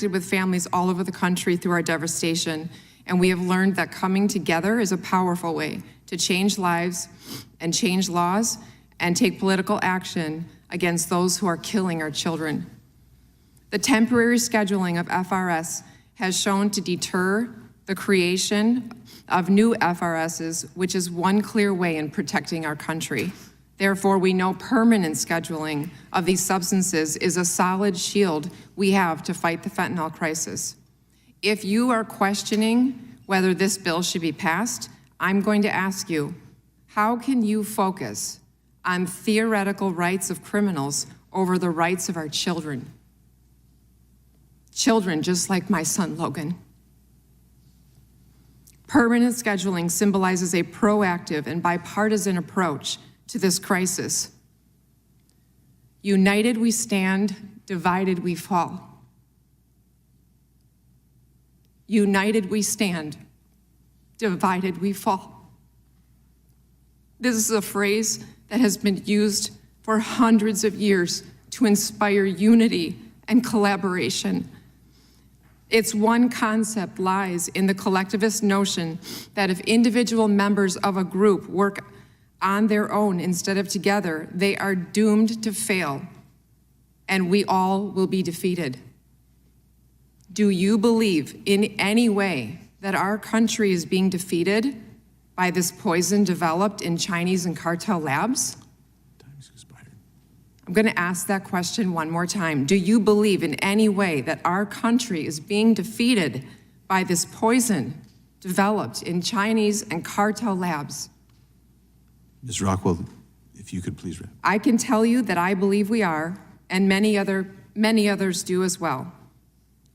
with families all over the country through our devastation, and we have learned that coming together is a powerful way to change lives and change laws and take political action against those who are killing our children. The temporary scheduling of FRS has shown to deter the creation of new FRSs, which is one clear way in protecting our country. Therefore, we know permanent scheduling of these substances is a solid shield we have to fight the fentanyl crisis. If you are questioning whether this bill should be passed, I'm going to ask you, how can you focus on theoretical rights of criminals over the rights of our children? Children just like my son, Logan. Permanent scheduling symbolizes a proactive and bipartisan approach to this crisis. United we stand, divided we fall. United we stand, divided we fall. This is a phrase that has been used for hundreds of years to inspire unity and collaboration. Its one concept lies in the collectivist notion that if individual members of a group work on their own instead of together, they are doomed to fail, and we all will be defeated. Do you believe in any way that our country is being defeated by this poison developed in Chinese and cartel labs? Time's expired. I'm going to ask that question one more time. Do you believe in any way that our country is being defeated by this poison developed in Chinese and cartel labs? Ms. Rockwell, if you could please wrap. I can tell you that I believe we are, and many others do as well.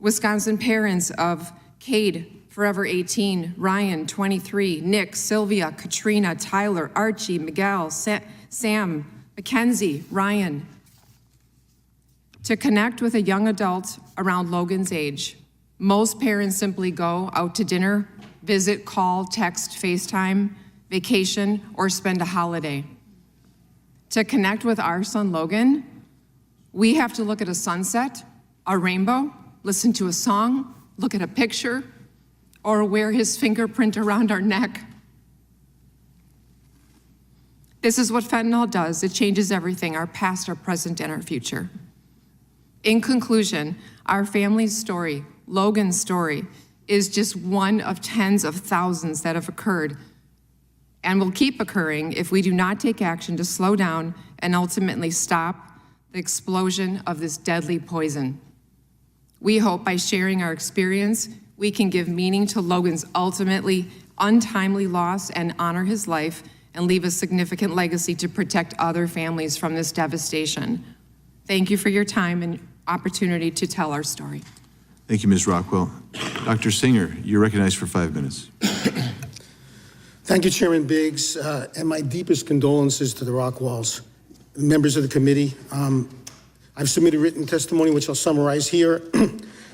Wisconsin parents of Cade, forever 18, Ryan, 23, Nick, Sylvia, Katrina, Tyler, Archie, Miguel, Sam, Mackenzie, Ryan. To connect with a young adult around Logan's age, most parents simply go out to dinner, visit, call, text, FaceTime, vacation, or spend a holiday. To connect with our son Logan, we have to look at a sunset, a rainbow, listen to a song, look at a picture, or wear his fingerprint around our neck. This is what fentanyl does. It changes everything, our past, our present, and our future. In conclusion, our family's story, Logan's story, is just one of tens of thousands that have occurred and will keep occurring if we do not take action to slow down and ultimately stop the explosion of this deadly poison. We hope by sharing our experience, we can give meaning to Logan's ultimately untimely loss and honor his life and leave a significant legacy to protect other families from this devastation. Thank you for your time and opportunity to tell our story. Thank you, Ms. Rockwell. Dr. Singer, you're recognized for 5 minutes. Thank you, Chairman Biggs, and my deepest condolences to the Rockwells, members of the committee. I've submitted written testimony, which I'll summarize here.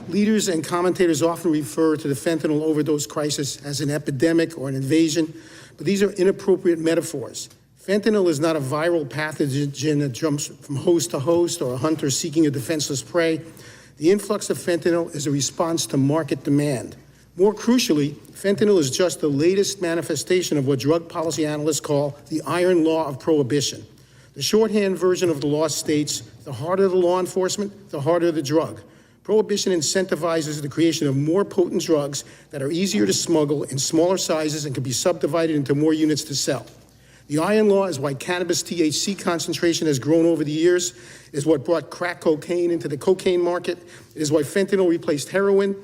Leaders and commentators often refer to the fentanyl overdose crisis as an epidemic or an invasion, but these are inappropriate metaphors. Fentanyl is not a viral pathogen that jumps from host to host or a hunter seeking a defenseless prey. The influx of fentanyl is a response to market demand. More crucially, fentanyl is just the latest manifestation of what drug policy analysts call the iron law of prohibition. The shorthand version of the law states, the harder the law enforcement, the harder the drug. Prohibition incentivizes the creation of more potent drugs that are easier to smuggle in smaller sizes and can be subdivided into more units to sell. The iron law is why cannabis THC concentration has grown over the years. It is what brought crack cocaine into the cocaine market. It is why fentanyl replaced heroin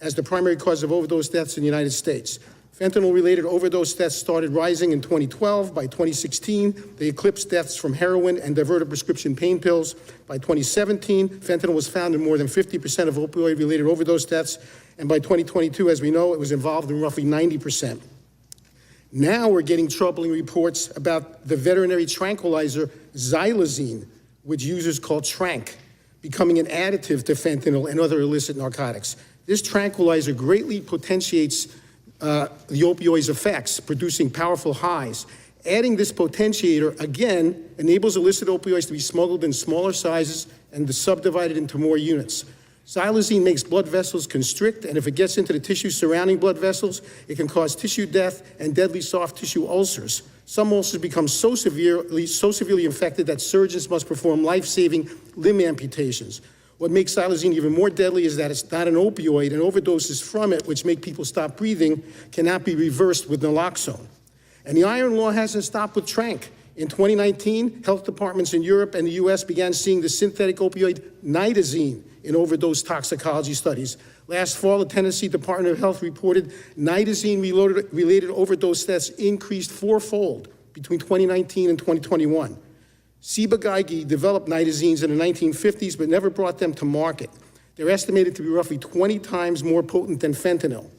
as the primary cause of overdose deaths in the United States. Fentanyl-related overdose deaths started rising in 2012. By 2016, they eclipsed deaths from heroin and diverted prescription pain pills. By 2017, fentanyl was found in more than 50% of opioid-related overdose deaths. And by 2022, as we know, it was involved in roughly 90%. Now we're getting troubling reports about the veterinary tranquilizer xylazine, which users call tranq, becoming an additive to fentanyl and other illicit narcotics. This tranquilizer greatly potentiates the opioid's effects, producing powerful highs. Adding this potentiator, again, enables illicit opioids to be smuggled in smaller sizes and subdivided into more units. Xylazine makes blood vessels constrict, and if it gets into the tissue surrounding blood vessels, it can cause tissue death and deadly soft tissue ulcers. Some ulcers become so severely infected that surgeons must perform life-saving limb amputations. What makes xylazine even more deadly is that it's not an opioid, and overdoses from it, which make people stop breathing, cannot be reversed with naloxone. And the iron law hasn't stopped with tranq. In 2019, health departments in Europe and the US began seeing the synthetic opioid nitazene in overdose toxicology studies. Last fall, the Tennessee Department of Health reported nitazene-related overdose deaths increased fourfold between 2019 and 2021. Ciba Geigy developed nitazines in the 1950s but never brought them to market. They're estimated to be roughly 20 times more potent than fentanyl.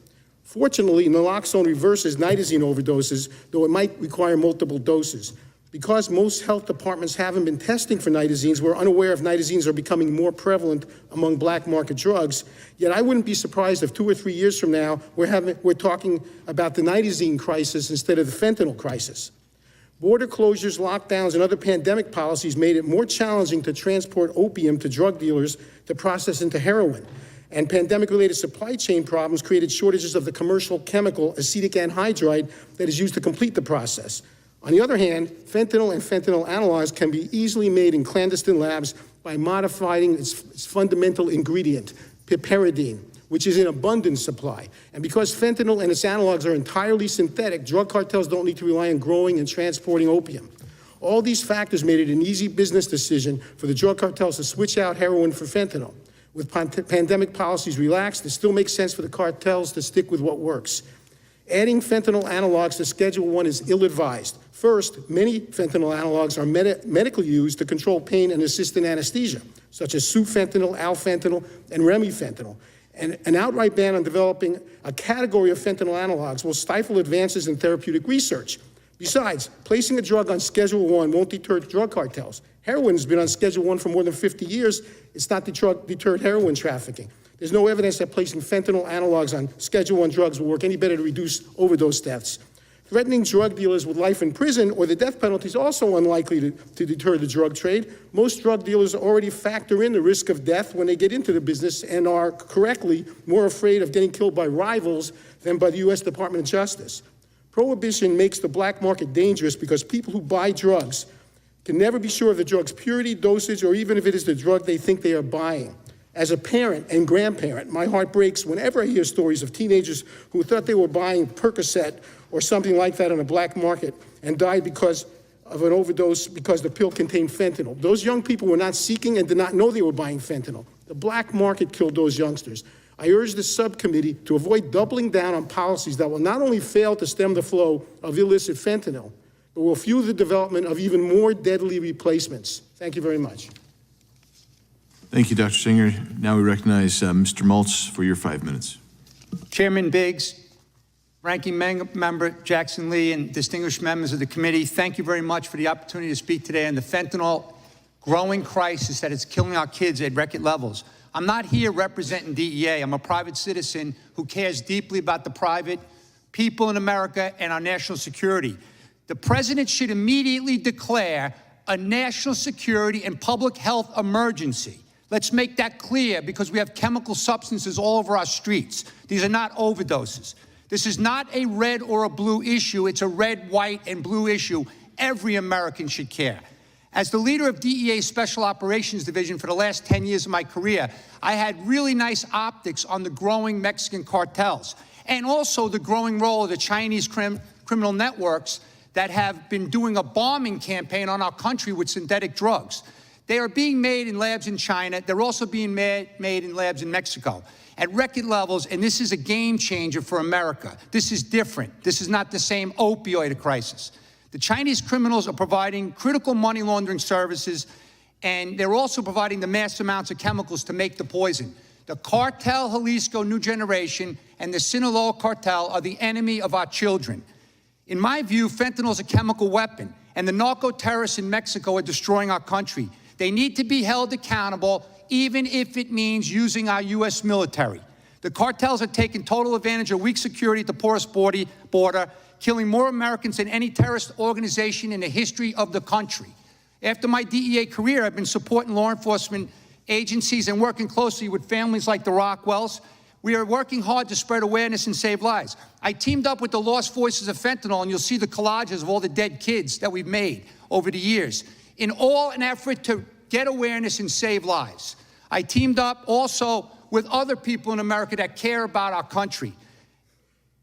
Fortunately, naloxone reverses nitazene overdoses, though it might require multiple doses. Because most health departments haven't been testing for nitazines, we're unaware if nitazines are becoming more prevalent among black market drugs. Yet I wouldn't be surprised if 2 or 3 years from now, we're talking about the nitazene crisis instead of the fentanyl crisis. Border closures, lockdowns, and other pandemic policies made it more challenging to transport opium to drug dealers to process into heroin. And pandemic-related supply chain problems created shortages of the commercial chemical acetic anhydride that is used to complete the process. On the other hand, fentanyl and fentanyl analogs can be easily made in clandestine labs by modifying its fundamental ingredient, piperidine, which is in abundant supply. And because fentanyl and its analogs are entirely synthetic, drug cartels don't need to rely on growing and transporting opium. All these factors made it an easy business decision for the drug cartels to switch out heroin for fentanyl. With pandemic policies relaxed, it still makes sense for the cartels to stick with what works. Adding fentanyl analogs to Schedule I is ill-advised. First, many fentanyl analogs are medically used to control pain and assist in anesthesia, such as sufentanil, alfentanil, and remifentanil. And an outright ban on developing a category of fentanyl analogs will stifle advances in therapeutic research. Besides, placing a drug on Schedule I won't deter drug cartels. Heroin's been on Schedule I for more than 50 years. It's not deterred heroin trafficking. There's no evidence that placing fentanyl analogs on Schedule I drugs will work any better to reduce overdose deaths. Threatening drug dealers with life in prison or the death penalty is also unlikely to deter the drug trade. Most drug dealers already factor in the risk of death when they get into the business and are correctly more afraid of getting killed by rivals than by the U.S. Department of Justice. Prohibition makes the black market dangerous because people who buy drugs can never be sure of the drug's purity, dosage, or even if it is the drug they think they are buying. As a parent and grandparent, my heart breaks whenever I hear stories of teenagers who thought they were buying Percocet or something like that on the black market and died because of an overdose because the pill contained fentanyl. Those young people were not seeking and did not know they were buying fentanyl. The black market killed those youngsters. I urge the subcommittee to avoid doubling down on policies that will not only fail to stem the flow of illicit fentanyl, but will fuel the development of even more deadly replacements. Thank you very much. Thank you, Dr. Singer. Now we recognize Mr. Maltz for your 5 minutes. Chairman Biggs, Ranking Member Jackson Lee, and distinguished members of the committee, thank you very much for the opportunity to speak today on the fentanyl growing crisis that is killing our kids at record levels. I'm not here representing DEA. I'm a private citizen who cares deeply about the private people in America and our national security. The president should immediately declare a national security and public health emergency. Let's make that clear because we have chemical substances all over our streets. These are not overdoses. This is not a red or a blue issue. It's a red, white, and blue issue. Every American should care. As the leader of DEA's Special Operations Division for the last 10 years of my career, I had really nice optics on the growing Mexican cartels and also the growing role of the Chinese criminal networks that have been doing a bombing campaign on our country with synthetic drugs. They are being made in labs in China. They're also being made in labs in Mexico at record levels, and this is a game changer for America. This is different. This is not the same opioid crisis. The Chinese criminals are providing critical money laundering services, and they're also providing the mass amounts of chemicals to make the poison. The cartel Jalisco New Generation and the Sinaloa cartel are the enemy of our children. In my view, fentanyl is a chemical weapon, and the narco-terrorists in Mexico are destroying our country. They need to be held accountable, even if it means using our U.S. military. The cartels are taking total advantage of weak security at the porous border, killing more Americans than any terrorist organization in the history of the country. After my DEA career, I've been supporting law enforcement agencies and working closely with families like the Rockwells, we are working hard to spread awareness and save lives. I teamed up with the Lost Voices of Fentanyl, and you'll see the collages of all the dead kids that we've made over the years, in all an effort to get awareness and save lives. I teamed up also with other people in America that care about our country.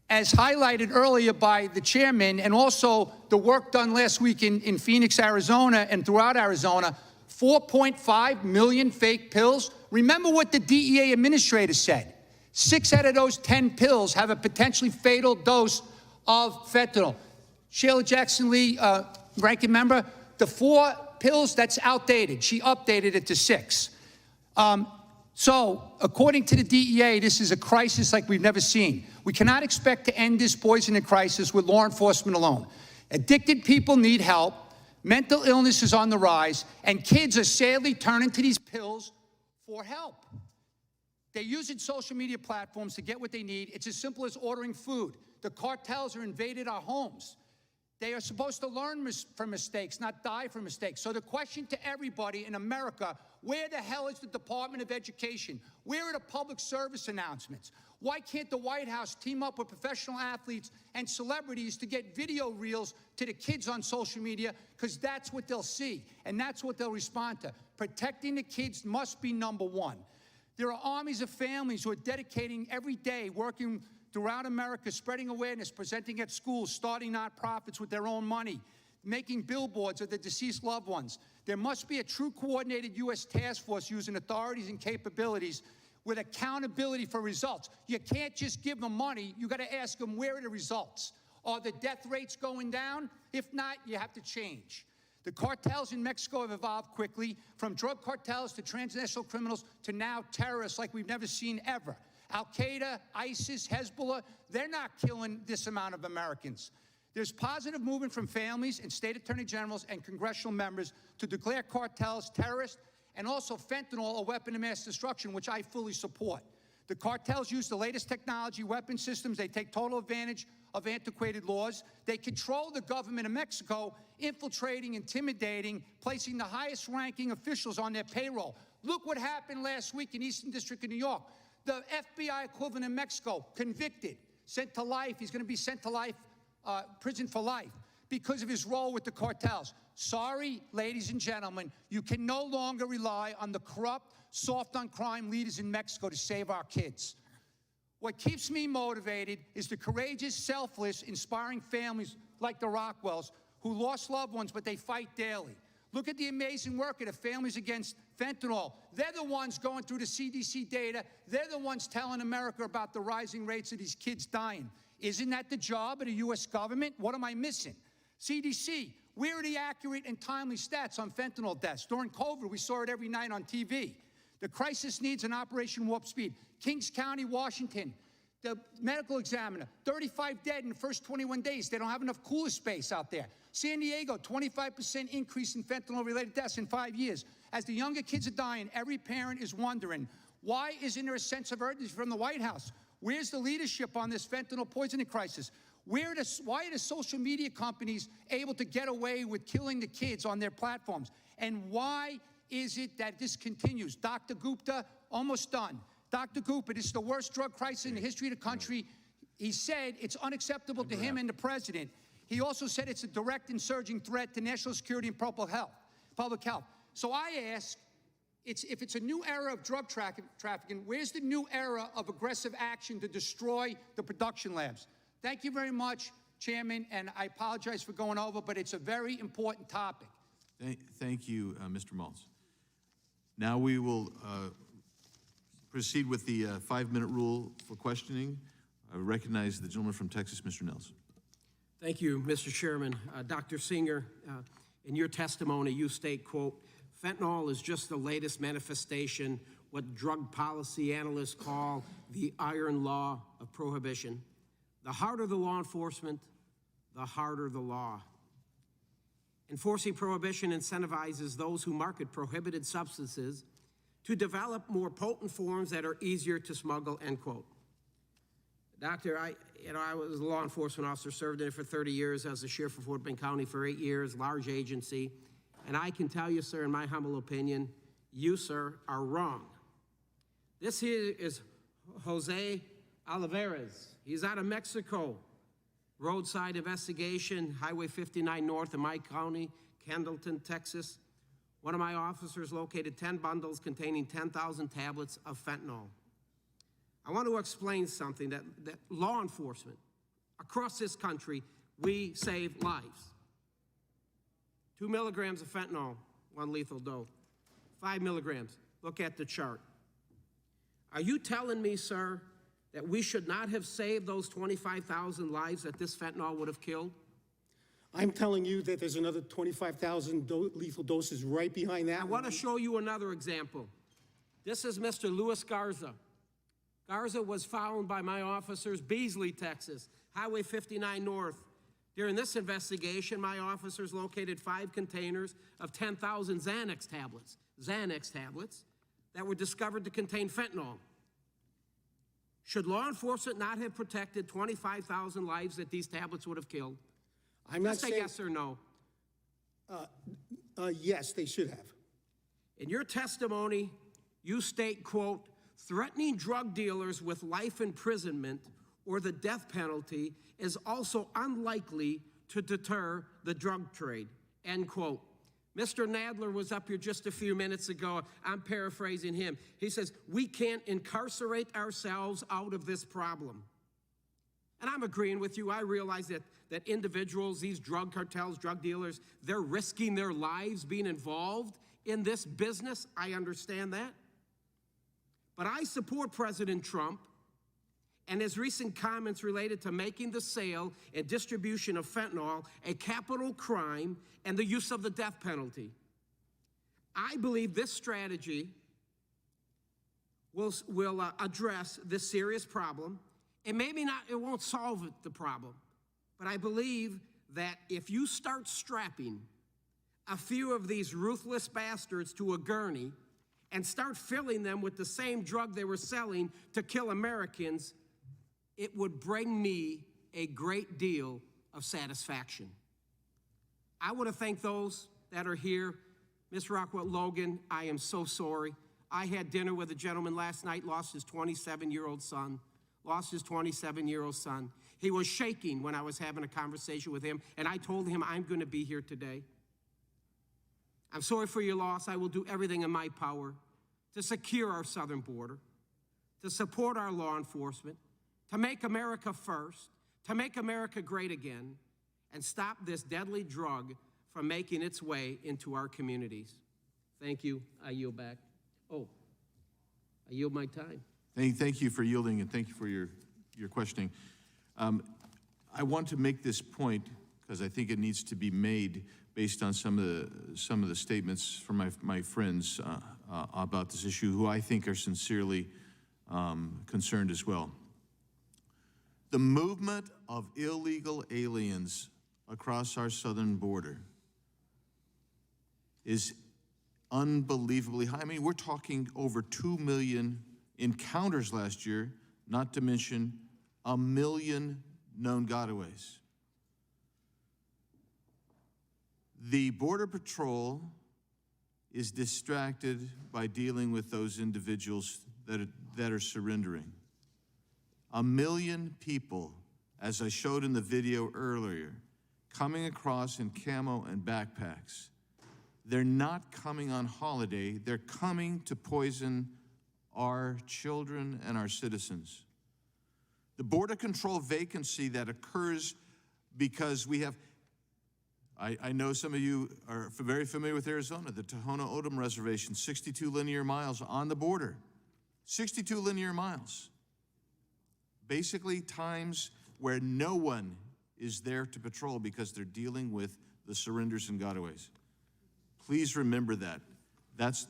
As highlighted earlier by the chairman, and also the work done last week in Phoenix, Arizona, and throughout Arizona, 4.5 million fake pills. Remember what the DEA administrator said. 6 out of those 10 pills have a potentially fatal dose of fentanyl. Sheila Jackson Lee, ranking member, the 4 pills, that's outdated. She updated it to 6. So, according to the DEA, this is a crisis like we've never seen. We cannot expect to end this poisoning crisis with law enforcement alone. Addicted people need help, mental illness is on the rise, and kids are sadly turning to these pills for help. They're using social media platforms to get what they need. It's as simple as ordering food. The cartels are invaded our homes. They are supposed to learn from mistakes, not die from mistakes. So the question to everybody in America, where the hell is the Department of Education? Where are the public service announcements? Why can't the White House team up with professional athletes and celebrities to get video reels to the kids on social media? Because that's what they'll see, and that's what they'll respond to. Protecting the kids must be number one. There are armies of families who are dedicating every day, working throughout America, spreading awareness, presenting at schools, starting nonprofits with their own money, making billboards of their deceased loved ones. There must be a true coordinated U.S. task force using authorities and capabilities with accountability for results. You can't just give them money. You got to ask them, where are the results? Are the death rates going down? If not, you have to change. The cartels in Mexico have evolved quickly, from drug cartels to transnational criminals to now terrorists like we've never seen ever. Al-Qaeda, ISIS, Hezbollah, they're not killing this amount of Americans. There's positive movement from families and state attorney generals and congressional members to declare cartels terrorists and also fentanyl a weapon of mass destruction, which I fully support. The cartels use the latest technology, weapon systems. They take total advantage of antiquated laws. They control the government of Mexico, infiltrating, intimidating, placing the highest ranking officials on their payroll. Look what happened last week in Eastern District of New York. The FBI equivalent in Mexico, convicted, sent to life. He's going to be sent to life, prison for life, because of his role with the cartels. Sorry, ladies and gentlemen, you can no longer rely on the corrupt, soft-on-crime leaders in Mexico to save our kids. What keeps me motivated is the courageous, selfless, inspiring families like the Rockwells who lost loved ones, but they fight daily. Look at the amazing work of the Families Against Fentanyl. They're the ones going through the CDC data. They're the ones telling America about the rising rates of these kids dying. Isn't that the job of the U.S. government? What am I missing? CDC, where are the accurate and timely stats on fentanyl deaths? During COVID, we saw it every night on TV. The crisis needs an Operation Warp Speed. Kings County, Washington, the medical examiner, 35 dead in the first 21 days. They don't have enough cooler space out there. San Diego, 25% increase in fentanyl-related deaths in 5 years. As the younger kids are dying, every parent is wondering, why isn't there a sense of urgency from the White House? Where's the leadership on this fentanyl poisoning crisis? Why are the social media companies able to get away with killing the kids on their platforms? And why is it that this continues? Dr. Gupta, almost done. Dr. Gupta, this is the worst drug crisis in the history of the country. He said it's unacceptable to him and the president. He also said it's a direct and surging threat to national security and public health. So I ask, if it's a new era of drug trafficking, where's the new era of aggressive action to destroy the production labs? Thank you very much, Chairman, and I apologize for going over, but it's a very important topic. Thank you, Mr. Maltz. Now we will proceed with the 5-minute rule for questioning. I recognize the gentleman from Texas, Mr. Nelson. Thank you, Mr. Chairman. Dr. Singer, in your testimony, you state, quote, fentanyl is just the latest manifestation, what drug policy analysts call the iron law of prohibition. The harder the law enforcement, the harder the law. Enforcing prohibition incentivizes those who market prohibited substances to develop more potent forms that are easier to smuggle, end quote. Doctor, I was a law enforcement officer, served in it for 30 years, as a sheriff of Fort Bend County for 8 years, large agency. And I can tell you, sir, in my humble opinion, you, sir, are wrong. This here is Jose Olivares. He's out of Mexico. Roadside investigation, Highway 59 north in my county, Kendleton, Texas. One of my officers located 10 bundles containing 10,000 tablets of fentanyl. I want to explain something that law enforcement across this country, we save lives. 2 milligrams of fentanyl, 1 lethal dose. 5 milligrams, look at the chart. Are you telling me, sir, that we should not have saved those 25,000 lives that this fentanyl would have killed? I'm telling you that there's another 25,000 lethal doses right behind that. I want to show you another example. This is Mr. Luis Garza. Garza was found by my officers, Beasley, Texas, Highway 59 north. During this investigation, my officers located 5 containers of 10,000 Xanax tablets that were discovered to contain fentanyl. Should law enforcement not have protected 25,000 lives that these tablets would have killed? I'm not Just say saying, yes or no. yes, they should have. In your testimony, you state, quote, threatening drug dealers with life imprisonment or the death penalty is also unlikely to deter the drug trade, end quote. Mr. Nadler was up here just a few minutes ago. I'm paraphrasing him. He says, we can't incarcerate ourselves out of this problem. And I'm agreeing with you. I realize that individuals, these drug cartels, drug dealers, they're risking their lives being involved in this business. I understand that. But I support President Trump and his recent comments related to making the sale and distribution of fentanyl a capital crime and the use of the death penalty. I believe this strategy will address this serious problem. And maybe not, it won't solve the problem, but I believe that if you start strapping a few of these ruthless bastards to a gurney and start filling them with the same drug they were selling to kill Americans, it would bring me a great deal of satisfaction. I want to thank those that are here. Ms. Rockwell Logan, I am so sorry. I had dinner with a gentleman last night, lost his 27-year-old son. He was shaking when I was having a conversation with him, and I told him I'm going to be here today. I'm sorry for your loss. I will do everything in my power to secure our southern border, to support our law enforcement, to make America first, to make America great again, and stop this deadly drug from making its way into our communities. Thank you. I yield back. Oh, I yield my time. Thank you for yielding, and thank you for your questioning. I want to make this point because I think it needs to be made based on some of the statements from my friends about this issue, who I think are sincerely concerned as well. The movement of illegal aliens across our southern border is unbelievably high. I mean, we're talking over 2 million encounters last year, not to mention 1 million known gotaways. The Border Patrol is distracted by dealing with those individuals that are surrendering. 1 million people, as I showed in the video earlier, coming across in camo and backpacks. They're not coming on holiday, they're coming to poison our children and our citizens. The border control vacancy that occurs because we have, I know some of you are very familiar with Arizona, the Tohono O'odham Reservation, 62 linear miles on the border. 62 linear miles. Basically times where no one is there to patrol because they're dealing with the surrenders and gotaways. Please remember that.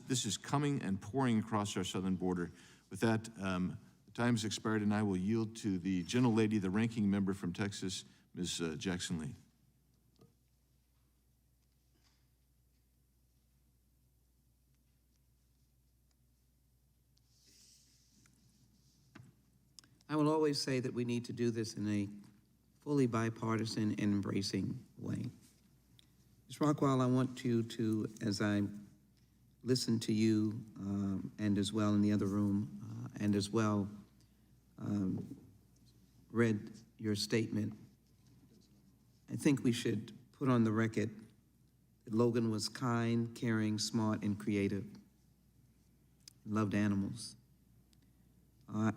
This is coming and pouring across our southern border. With that, the time has expired, and I will yield to the gentlelady, the ranking member from Texas, Ms. Jackson Lee. I will always say that we need to do this in a fully bipartisan and embracing way. Ms. Rockwell, I want you to, as I listened to you and as well in the other room and as well read your statement, I think we should put on the record that Logan was kind, caring, smart, and creative, loved animals.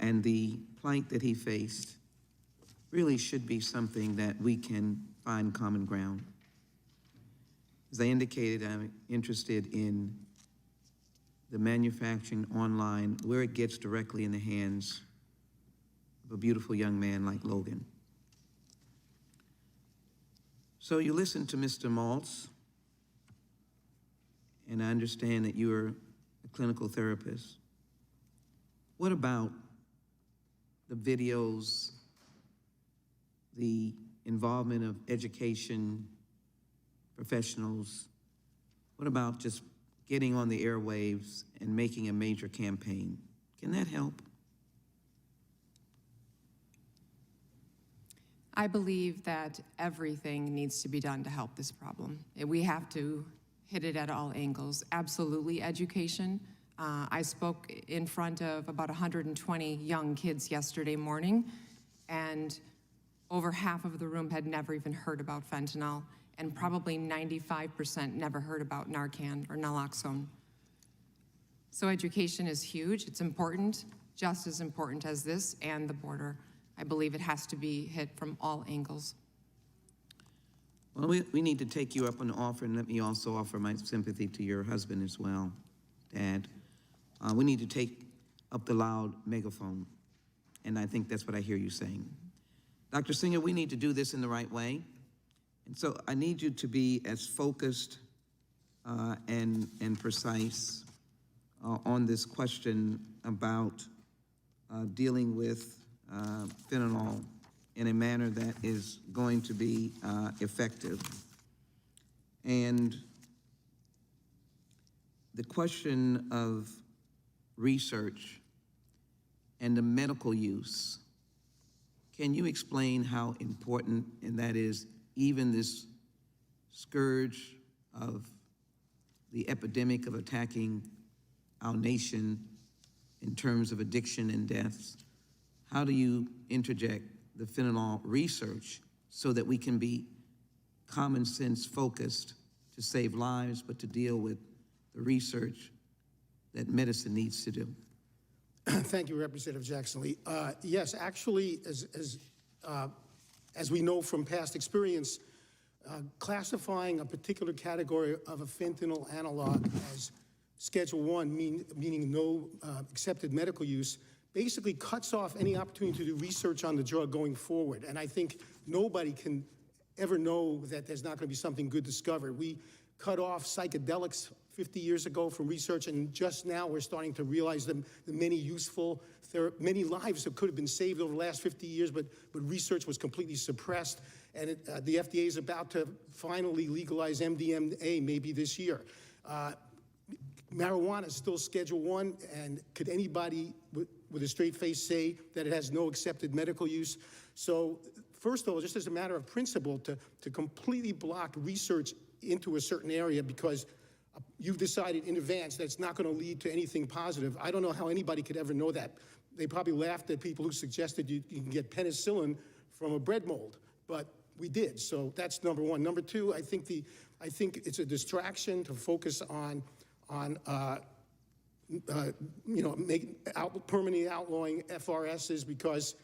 And the plight that he faced really should be something that we can find common ground. As I indicated, I'm interested in the manufacturing online where it gets directly in the hands of a beautiful young man like Logan. So you listen to Mr. Maltz, and I understand that you're a clinical therapist. What about the videos, the involvement of education professionals? What about just getting on the airwaves and making a major campaign? Can that help? I believe that everything needs to be done to help this problem. We have to hit it at all angles. Absolutely education. I spoke in front of about 120 young kids yesterday morning, and over half of the room had never even heard about fentanyl, and probably 95% never heard about Narcan or naloxone. So education is huge. It's important, just as important as this and the border. I believe it has to be hit from all angles. Well, we need to take you up on the offer, and let me also offer my sympathy to your husband as well, Dad. We need to take up the loud megaphone, and I think that's what I hear you saying. Dr. Singer, we need to do this in the right way, and so I need you to be as focused and precise on this question about dealing with fentanyl in a manner that is going to be effective. And the question of research and the medical use, can you explain how important, and that is even this scourge of the epidemic of attacking our nation in terms of addiction and deaths, how do you interject the fentanyl research so that we can be common sense focused to save lives, but to deal with the research that medicine needs to do? Thank you, Representative Jackson Lee. Yes, actually, as we know from past experience, classifying a particular category of a fentanyl analog as Schedule I, meaning no accepted medical use, basically cuts off any opportunity to do research on the drug going forward. And I think nobody can ever know that there's not going to be something good discovered. We cut off psychedelics 50 years ago from research, and just now we're starting to realize the many useful, many lives that could have been saved over the last 50 years, but research was completely suppressed. And the FDA is about to finally legalize MDMA maybe this year. Marijuana is still Schedule I, and could anybody with a straight face say that it has no accepted medical use? So first of all, just as a matter of principle, to completely block research into a certain area because you've decided in advance that it's not going to lead to anything positive, I don't know how anybody could ever know that. They probably laughed at people who suggested you can get penicillin from a bread mold, but we did. So that's number one. Number two, I think it's a distraction to focus on permanently outlawing FRSs because,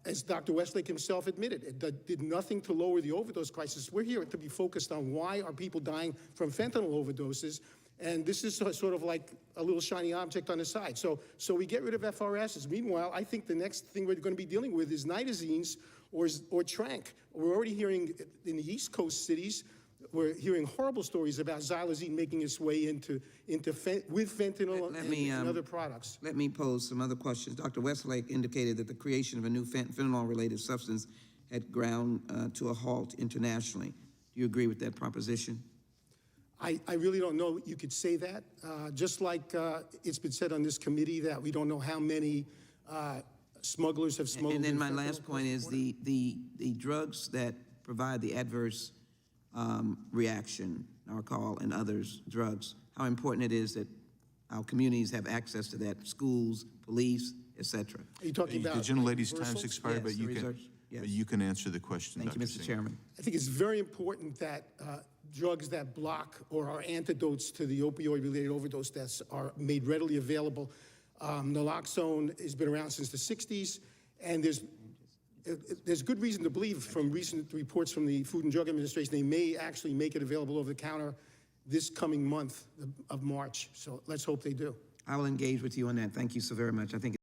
as Dr. Westlake himself admitted, it did nothing to lower the overdose crisis. We're here to be focused on why are people dying from fentanyl overdoses, and this is sort of like a little shiny object on the side. So we get rid of FRSs. Meanwhile, I think the next thing we're going to be dealing with is nitazines or tranq. We're already hearing in the East Coast cities, we're hearing horrible stories about xylazine making its way with fentanyl and other products. Let me pose some other questions. Dr. Westlake indicated that the creation of a new fentanyl-related substance had ground to a halt internationally. Do you agree with that proposition? I really don't know you could say that. Just like it's been said on this committee that we don't know how many smugglers have smuggled. And then my last point is the drugs that provide the adverse reaction, alcohol and others drugs, how important it is that our communities have access to that, schools, police, et cetera. Are you talking about? The gentlelady's time's reversals? expired, but Yes, you the can, research, yes. but you can answer the question, Thank you, Dr. Mr. Singer. Chairman. I think it's very important that drugs that block or are antidotes to the opioid-related overdose deaths are made readily available. Naloxone has been around since the 60s, and there's good reason to believe from recent reports from the Food and Drug Administration they may actually make it available over the counter this coming month of March. So let's hope they do. I will engage with you on that. Thank you so very much. I think